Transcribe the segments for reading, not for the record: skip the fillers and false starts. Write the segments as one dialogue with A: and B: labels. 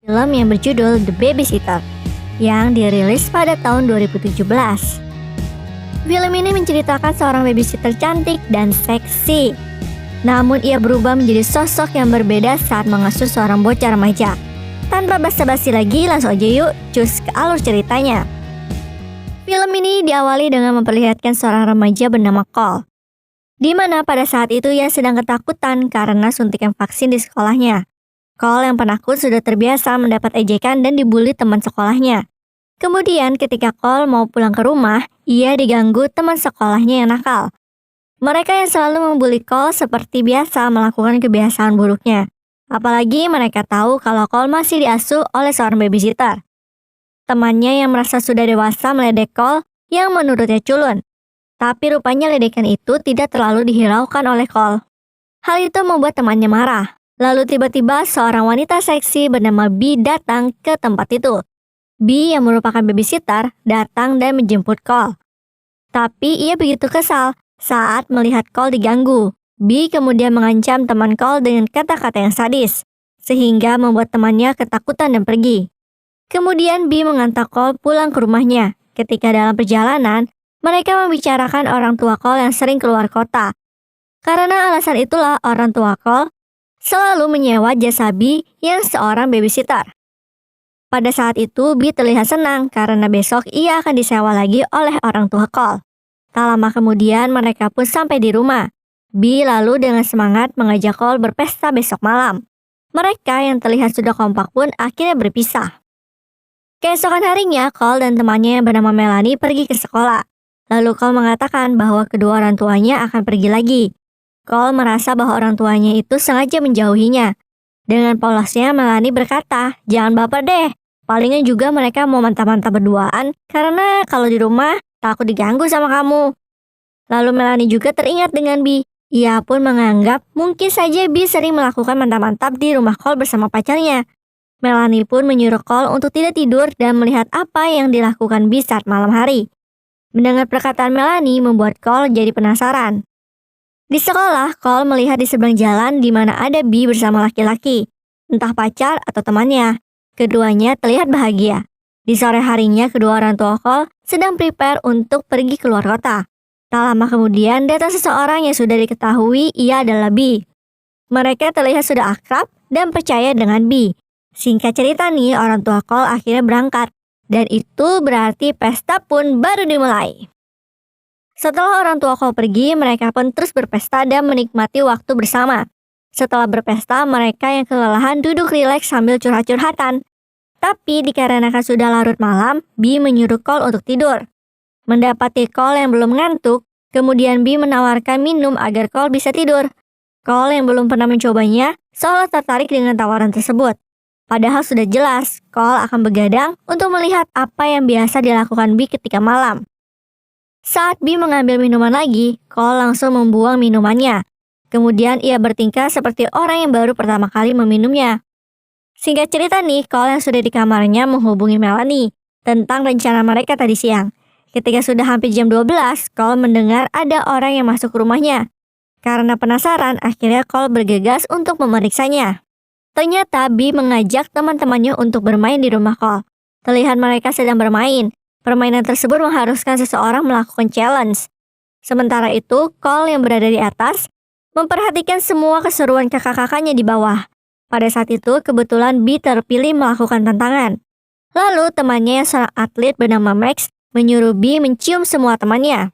A: film yang berjudul The Babysitter yang dirilis pada tahun 2017. Film ini menceritakan seorang babysitter cantik dan seksi. Namun ia berubah menjadi sosok yang berbeda saat mengasuh seorang bocah remaja. Tanpa basa-basi lagi, langsung aja yuk cus ke alur ceritanya. Film ini diawali dengan memperlihatkan seorang remaja bernama Cole, di mana pada saat itu ia sedang ketakutan karena suntikan vaksin di sekolahnya. Cole yang penakut sudah terbiasa mendapat ejekan dan dibully teman sekolahnya. Kemudian ketika Cole mau pulang ke rumah, ia diganggu teman sekolahnya yang nakal. Mereka yang selalu membuli Cole seperti biasa melakukan kebiasaan buruknya. Apalagi mereka tahu kalau Cole masih diasuh oleh seorang babysitter. Temannya yang merasa sudah dewasa meledek Cole yang menurutnya culun. Tapi rupanya ledekan itu tidak terlalu dihiraukan oleh Cole. Hal itu membuat temannya marah. Lalu tiba-tiba seorang wanita seksi bernama B datang ke tempat itu. B yang merupakan babysitter datang dan menjemput Cole. Tapi ia begitu kesal saat melihat Cole diganggu. B kemudian mengancam teman Cole dengan kata-kata yang sadis, sehingga membuat temannya ketakutan dan pergi. Kemudian B mengantar Cole pulang ke rumahnya. Ketika dalam perjalanan, mereka membicarakan orang tua Cole yang sering keluar kota. Karena alasan itulah orang tua Cole selalu menyewa jasa B yang seorang babysitter. Pada saat itu B terlihat senang karena besok ia akan disewa lagi oleh orang tua Cole. Tak lama kemudian mereka pun sampai di rumah. B lalu dengan semangat mengajak Cole berpesta besok malam. Mereka yang terlihat sudah kompak pun akhirnya berpisah. Keesokan harinya Cole dan temannya yang bernama Melanie pergi ke sekolah. Lalu Cole mengatakan bahwa kedua orang tuanya akan pergi lagi. Cole merasa bahwa orang tuanya itu sengaja menjauhinya. Dengan polosnya Melanie berkata, "Jangan baper deh, palingan juga mereka mau mantap-mantap berduaan karena kalau di rumah takut diganggu sama kamu." Lalu Melanie juga teringat dengan B. Ia pun menganggap mungkin saja B sering melakukan mantap-mantap di rumah Cole bersama pacarnya. Melanie pun menyuruh Cole untuk tidak tidur dan melihat apa yang dilakukan B saat malam hari. Mendengar perkataan Melanie membuat Cole jadi penasaran. Di sekolah, Cole melihat di seberang jalan di mana ada B bersama laki-laki, entah pacar atau temannya. Keduanya terlihat bahagia. Di sore harinya, kedua orang tua Cole sedang prepare untuk pergi keluar kota. Tak lama kemudian, datang seseorang yang sudah diketahui ia adalah B. Mereka terlihat sudah akrab dan percaya dengan B. Singkat cerita nih, orang tua Cole akhirnya berangkat. Dan itu berarti pesta pun baru dimulai. Setelah orang tua Cole pergi, mereka pun terus berpesta dan menikmati waktu bersama. Setelah berpesta, mereka yang kelelahan duduk rileks sambil curhat-curhatan. Tapi dikarenakan sudah larut malam, B menyuruh Cole untuk tidur. Mendapati Cole yang belum ngantuk, kemudian B menawarkan minum agar Cole bisa tidur. Cole yang belum pernah mencobanya, seolah tertarik dengan tawaran tersebut. Padahal sudah jelas, Cole akan begadang untuk melihat apa yang biasa dilakukan B ketika malam. Saat B mengambil minuman lagi, Cole langsung membuang minumannya. Kemudian ia bertingkah seperti orang yang baru pertama kali meminumnya. Singkat cerita nih, Cole yang sudah di kamarnya menghubungi Melanie tentang rencana mereka tadi siang. Ketika sudah hampir jam 12, Cole mendengar ada orang yang masuk ke rumahnya. Karena penasaran, akhirnya Cole bergegas untuk memeriksanya. Ternyata B mengajak teman-temannya untuk bermain di rumah Cole. Terlihat mereka sedang bermain. Permainan tersebut mengharuskan seseorang melakukan challenge. Sementara itu, Cole yang berada di atas memperhatikan semua keseruan kakak-kakaknya di bawah. Pada saat itu, kebetulan B terpilih melakukan tantangan. Lalu temannya yang seorang atlet bernama Max menyuruh B mencium semua temannya.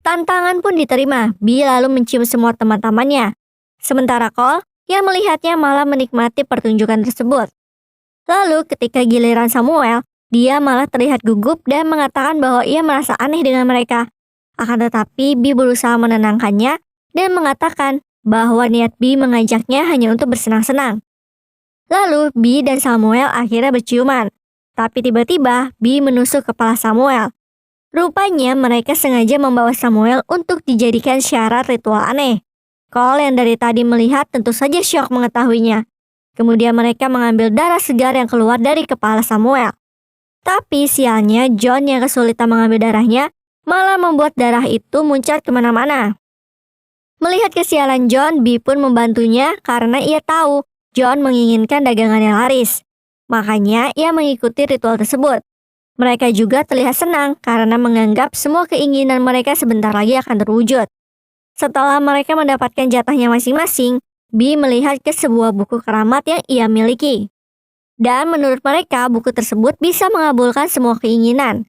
A: Tantangan pun diterima. B lalu mencium semua teman-temannya. Sementara Cole yang melihatnya malah menikmati pertunjukan tersebut. Lalu ketika giliran Samuel, dia malah terlihat gugup dan mengatakan bahwa ia merasa aneh dengan mereka. Akan tetapi B berusaha menenangkannya dan mengatakan bahwa niat B mengajaknya hanya untuk bersenang-senang. Lalu B dan Samuel akhirnya berciuman. Tapi tiba-tiba B menusuk kepala Samuel. Rupanya mereka sengaja membawa Samuel untuk dijadikan syarat ritual aneh. Cole yang dari tadi melihat tentu saja syok mengetahuinya. Kemudian mereka mengambil darah segar yang keluar dari kepala Samuel. Tapi sialnya John yang kesulitan mengambil darahnya malah membuat darah itu muncat kemana-mana. Melihat kesialan John, B pun membantunya karena ia tahu John menginginkan dagangannya laris. Makanya ia mengikuti ritual tersebut. Mereka juga terlihat senang karena menganggap semua keinginan mereka sebentar lagi akan terwujud. Setelah mereka mendapatkan jatahnya masing-masing, Bee melihat ke sebuah buku keramat yang ia miliki. Dan menurut mereka, buku tersebut bisa mengabulkan semua keinginan.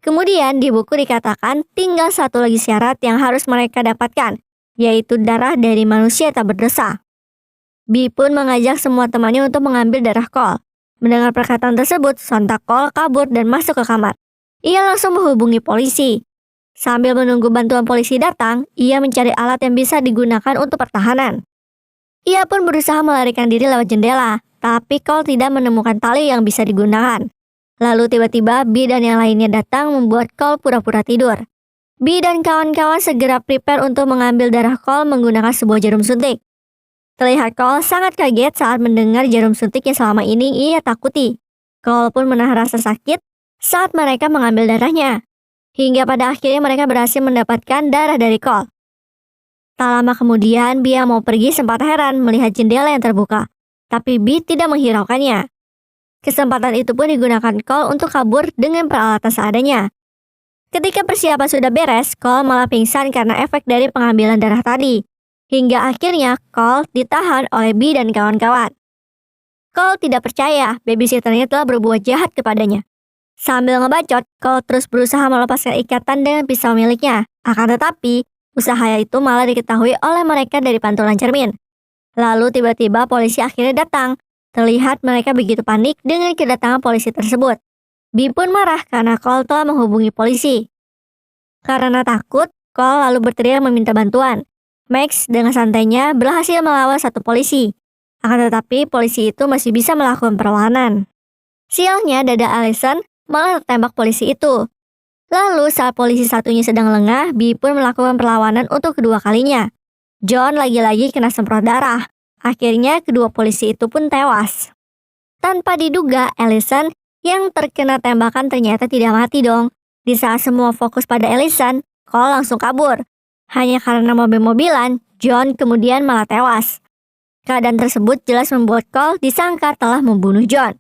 A: Kemudian di buku dikatakan tinggal satu lagi syarat yang harus mereka dapatkan, yaitu darah dari manusia tak berdosa. Bee pun mengajak semua temannya untuk mengambil darah Cole. Mendengar perkataan tersebut, sontak Cole kabur dan masuk ke kamar. Ia langsung menghubungi polisi. Sambil menunggu bantuan polisi datang, ia mencari alat yang bisa digunakan untuk pertahanan. Ia pun berusaha melarikan diri lewat jendela, tapi Cole tidak menemukan tali yang bisa digunakan. Lalu tiba-tiba Bee dan yang lainnya datang membuat Cole pura-pura tidur. Bee dan kawan-kawan segera prepare untuk mengambil darah Cole menggunakan sebuah jarum suntik. Terlihat Cole sangat kaget saat mendengar jarum suntik yang selama ini ia takuti. Cole pun menahan rasa sakit saat mereka mengambil darahnya. Hingga pada akhirnya mereka berhasil mendapatkan darah dari Cole. Tak lama kemudian, Bee yang mau pergi sempat heran melihat jendela yang terbuka. Tapi Bee tidak menghiraukannya. Kesempatan itu pun digunakan Cole untuk kabur dengan peralatan seadanya. Ketika persiapan sudah beres, Cole malah pingsan karena efek dari pengambilan darah tadi. Hingga akhirnya Cole ditahan oleh Bee dan kawan-kawan. Cole tidak percaya babysitternya telah berbuat jahat kepadanya. Sambil ngebacot, Cole terus berusaha melepaskan ikatan dengan pisau miliknya. Akan tetapi, usaha itu malah diketahui oleh mereka dari pantulan cermin. Lalu tiba-tiba polisi akhirnya datang. Terlihat mereka begitu panik dengan kedatangan polisi tersebut. Bee pun marah karena Cole telah menghubungi polisi. Karena takut, Cole lalu berteriak meminta bantuan. Max dengan santainya berhasil melawan satu polisi. Akan tetapi polisi itu masih bisa melakukan perlawanan. Sialnya dada Allison malah tertembak polisi itu. Lalu saat polisi satunya sedang lengah, Bee pun melakukan perlawanan untuk kedua kalinya. John lagi-lagi kena semprot darah. Akhirnya kedua polisi itu pun tewas. Tanpa diduga, Allison yang terkena tembakan ternyata tidak mati dong. Di saat semua fokus pada Allison, Cole langsung kabur. Hanya karena mobil-mobilan, John kemudian malah tewas. Keadaan tersebut jelas membuat Cole disangka telah membunuh John.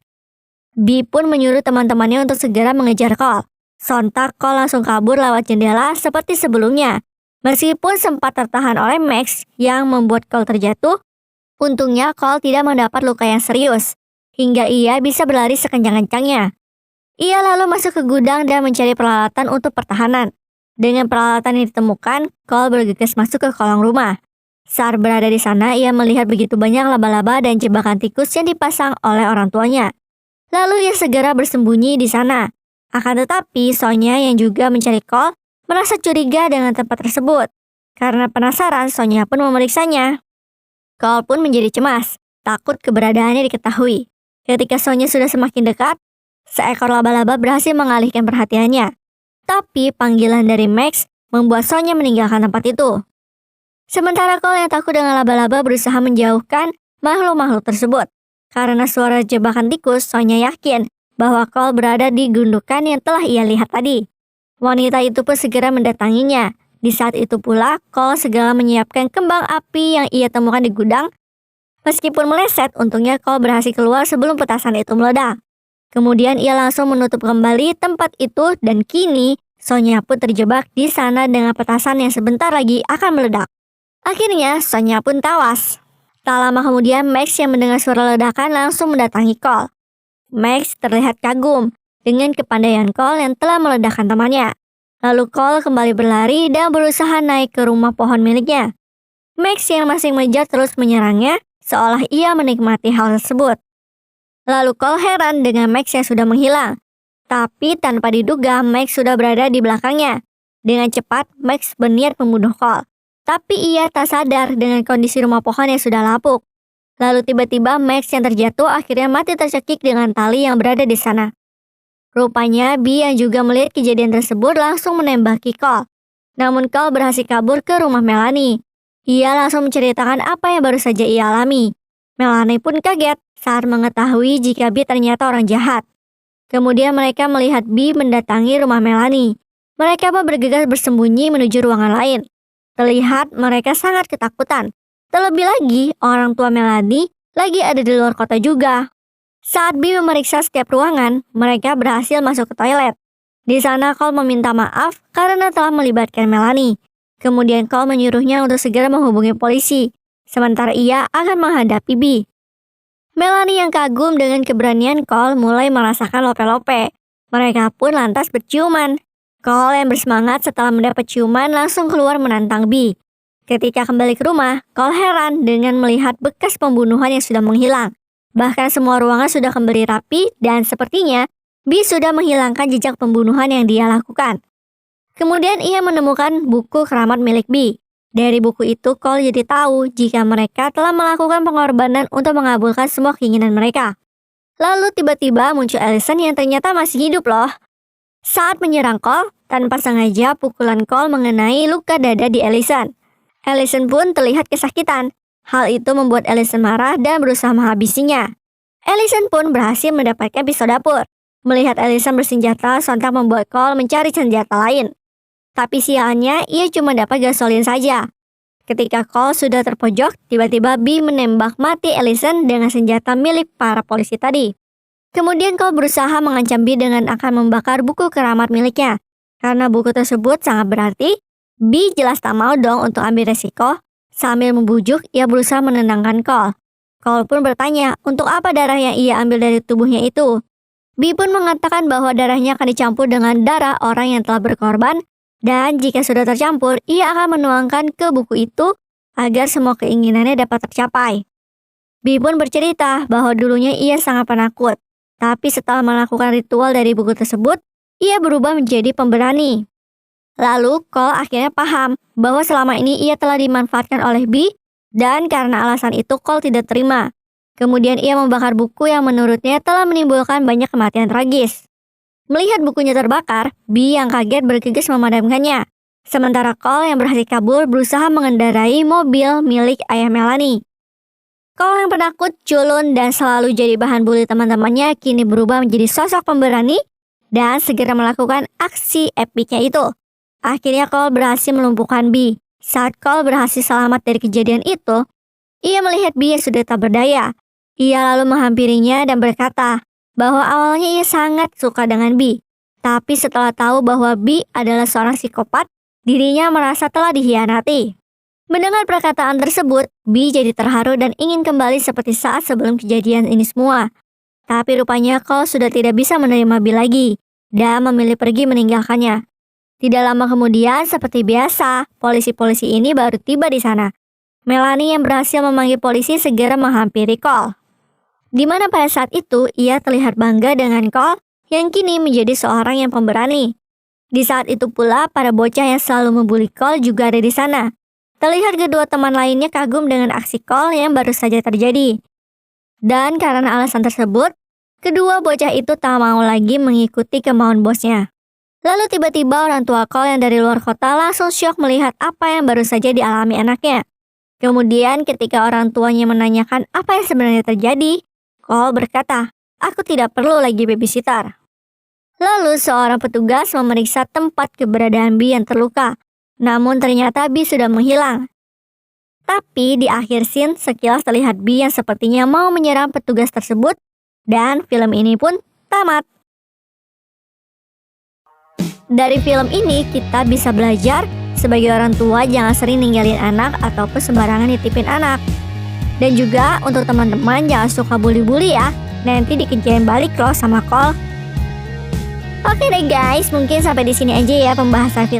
A: Bee pun menyuruh teman-temannya untuk segera mengejar Cole. Sontak Cole langsung kabur lewat jendela seperti sebelumnya. Meskipun sempat tertahan oleh Max yang membuat Cole terjatuh, untungnya Cole tidak mendapat luka yang serius, hingga ia bisa berlari sekencang-kencangnya. Ia lalu masuk ke gudang dan mencari peralatan untuk pertahanan. Dengan peralatan yang ditemukan, Cole bergegas masuk ke kolong rumah. Saat berada di sana, ia melihat begitu banyak laba-laba dan jebakan tikus yang dipasang oleh orang tuanya. Lalu ia segera bersembunyi di sana. Akan tetapi, Sonya yang juga mencari Cole merasa curiga dengan tempat tersebut. Karena penasaran, Sonya pun memeriksanya. Cole pun menjadi cemas, takut keberadaannya diketahui. Ketika Sonya sudah semakin dekat, seekor laba-laba berhasil mengalihkan perhatiannya. Tapi panggilan dari Max membuat Sonya meninggalkan tempat itu. Sementara Cole yang takut dengan laba-laba berusaha menjauhkan makhluk-makhluk tersebut. Karena suara jebakan tikus, Sonya yakin bahwa Cole berada di gundukan yang telah ia lihat tadi. Wanita itu pun segera mendatanginya. Di saat itu pula, Cole segera menyiapkan kembang api yang ia temukan di gudang. Meskipun meleset, untungnya Cole berhasil keluar sebelum petasan itu meledak. Kemudian ia langsung menutup kembali tempat itu dan kini Sonya pun terjebak di sana dengan petasan yang sebentar lagi akan meledak. Akhirnya Sonya pun tewas. Tak lama kemudian Max yang mendengar suara ledakan langsung mendatangi Cole. Max terlihat kagum dengan kepandaian Cole yang telah meledakkan temannya. Lalu Cole kembali berlari dan berusaha naik ke rumah pohon miliknya. Max yang masih mengejar terus menyerangnya seolah ia menikmati hal tersebut. Lalu Cole heran dengan Max yang sudah menghilang. Tapi tanpa diduga Max sudah berada di belakangnya. Dengan cepat Max berniat membunuh Cole. Tapi ia tak sadar dengan kondisi rumah pohon yang sudah lapuk. Lalu tiba-tiba Max yang terjatuh akhirnya mati tercekik dengan tali yang berada di sana. Rupanya Bee yang juga melihat kejadian tersebut langsung menembaki Cole. Namun Cole berhasil kabur ke rumah Melanie. Ia langsung menceritakan apa yang baru saja ia alami. Melanie pun kaget saat mengetahui jika Bee ternyata orang jahat. Kemudian mereka melihat Bee mendatangi rumah Melanie. Mereka pun bergegas bersembunyi menuju ruangan lain. Terlihat mereka sangat ketakutan. Terlebih lagi, orang tua Melanie lagi ada di luar kota juga. Saat Bee memeriksa setiap ruangan, mereka berhasil masuk ke toilet. Di sana Cole meminta maaf karena telah melibatkan Melanie. Kemudian Cole menyuruhnya untuk segera menghubungi polisi, sementara ia akan menghadapi Bee. Melanie yang kagum dengan keberanian Cole mulai merasakan lope-lope. Mereka pun lantas berciuman. Cole yang bersemangat setelah mendapat ciuman langsung keluar menantang Bee. Ketika kembali ke rumah, Cole heran dengan melihat bekas pembunuhan yang sudah menghilang. Bahkan semua ruangan sudah kembali rapi dan sepertinya Bee sudah menghilangkan jejak pembunuhan yang dia lakukan. Kemudian ia menemukan buku keramat milik Bee. Dari buku itu Cole jadi tahu jika mereka telah melakukan pengorbanan untuk mengabulkan semua keinginan mereka. Lalu tiba-tiba muncul Allison yang ternyata masih hidup loh. Saat menyerang Cole, tanpa sengaja pukulan Cole mengenai luka dada di Allison. Allison pun terlihat kesakitan. Hal itu membuat Allison marah dan berusaha menghabisinya. Allison pun berhasil mendapatkan pisau dapur. Melihat Allison bersenjata, sontak membuat Cole mencari senjata lain. Tapi sialnya, ia cuma dapat gasolin saja. Ketika Cole sudah terpojok, tiba-tiba Bee menembak mati Allison dengan senjata milik para polisi tadi. Kemudian Cole berusaha mengancam Bee dengan akan membakar buku keramat miliknya. Karena buku tersebut sangat berarti, Bee jelas tak mau dong untuk ambil resiko. Sambil membujuk, ia berusaha menenangkan Cole. Cole pun bertanya untuk apa darah yang ia ambil dari tubuhnya itu. Bee pun mengatakan bahwa darahnya akan dicampur dengan darah orang yang telah berkorban, dan jika sudah tercampur, ia akan menuangkan ke buku itu agar semua keinginannya dapat tercapai. Bee pun bercerita bahwa dulunya ia sangat penakut, tapi setelah melakukan ritual dari buku tersebut, ia berubah menjadi pemberani. Lalu Cole akhirnya paham bahwa selama ini ia telah dimanfaatkan oleh Bee, dan karena alasan itu Cole tidak terima. Kemudian ia membakar buku yang menurutnya telah menimbulkan banyak kematian tragis. Melihat bukunya terbakar, Bee yang kaget bergegas memadamkannya. Sementara Cole yang berhasil kabur berusaha mengendarai mobil milik ayah Melanie. Cole yang penakut, culun, dan selalu jadi bahan bully teman-temannya kini berubah menjadi sosok pemberani dan segera melakukan aksi epiknya itu. Akhirnya Cole berhasil melumpuhkan Bee. Saat Cole berhasil selamat dari kejadian itu, ia melihat Bee yang sudah tak berdaya. Ia lalu menghampirinya dan berkata bahwa awalnya ia sangat suka dengan Bee. Tapi setelah tahu bahwa Bee adalah seorang psikopat, dirinya merasa telah dikhianati. Mendengar perkataan tersebut, Bee jadi terharu dan ingin kembali seperti saat sebelum kejadian ini semua. Tapi rupanya Cole sudah tidak bisa menerima Bee lagi dan memilih pergi meninggalkannya. Tidak lama kemudian, seperti biasa, polisi-polisi ini baru tiba di sana. Melanie yang berhasil memanggil polisi segera menghampiri Cole. Di mana pada saat itu ia terlihat bangga dengan Cole yang kini menjadi seorang yang pemberani. Di saat itu pula para bocah yang selalu membuli Cole juga ada di sana. Terlihat kedua teman lainnya kagum dengan aksi Cole yang baru saja terjadi. Dan karena alasan tersebut, kedua bocah itu tak mau lagi mengikuti kemauan bosnya. Lalu tiba-tiba orang tua Cole yang dari luar kota langsung syok melihat apa yang baru saja dialami anaknya. Kemudian ketika orang tuanya menanyakan apa yang sebenarnya terjadi, Cole berkata, "Aku tidak perlu lagi babysitter." Lalu seorang petugas memeriksa tempat keberadaan Bee yang terluka. Namun ternyata Bee sudah menghilang. Tapi di akhir scene sekilas terlihat Bee yang sepertinya mau menyerang petugas tersebut. Dan film ini pun tamat. Dari film ini kita bisa belajar sebagai orang tua jangan sering ninggalin anak ataupun sembarangan nitipin anak. Dan juga untuk teman-teman jangan suka bully-bully ya, nanti dikejain balik loh sama Cole. Oke deh guys, mungkin sampai di sini aja ya pembahasan film